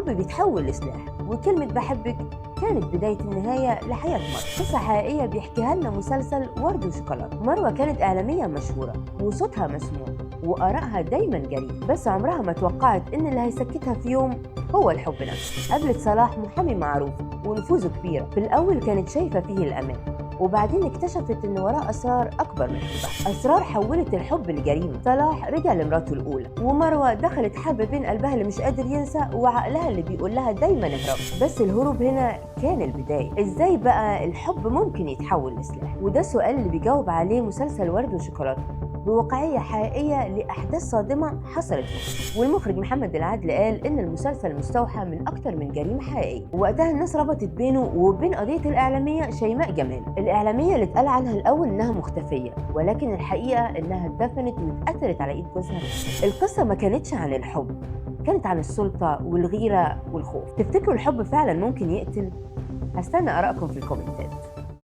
الحب بيتحول لسلاح، وكلمة بحبك كانت بداية النهاية لحياة مروة. قصة حقيقية بيحكيها لنا مسلسل ورد وشوكولاتة. مروة كانت إعلامية مشهورة وصوتها مسموع وآرائها دايما جريئة، بس عمرها ما توقعت إن اللي هيسكتها في يوم هو الحب نفسه. قابلت صلاح محامي معروف ونفوذه كبيرة. في الأول كانت شايفة فيه الأمان، وبعدين اكتشفت ان وراه اسرار اكبر من حبها، اسرار حولت الحب لجريمه. صلاح رجع لمراته الاولى، ومروه دخلت حبه بين قلبها اللي مش قادر ينسى وعقلها اللي بيقول لها دايما اهرب. بس الهروب هنا كان البدايه. ازاي بقى الحب ممكن يتحول لسلاح؟ وده سؤال اللي بيجاوب عليه مسلسل ورد وشوكولاته بواقعيه حقيقيه لاحداث صادمه حصلت في مصر. والمخرج محمد العدل قال ان المسلسل مستوحى من اكتر من جريمه حقيقيه. وقتها الناس ربطت بينه وبين قضيه الاعلاميه شيماء جمال، الاعلاميه اللي اتقال عنها الاول انها مختفيه، ولكن الحقيقه انها اتدفنت واتقتلت على ايد جوزها. القصه ما كانتش عن الحب، كانت عن السلطه والغيره والخوف. تفتكروا الحب فعلا ممكن يقتل؟ هستنى ارائكم في الكومنتات.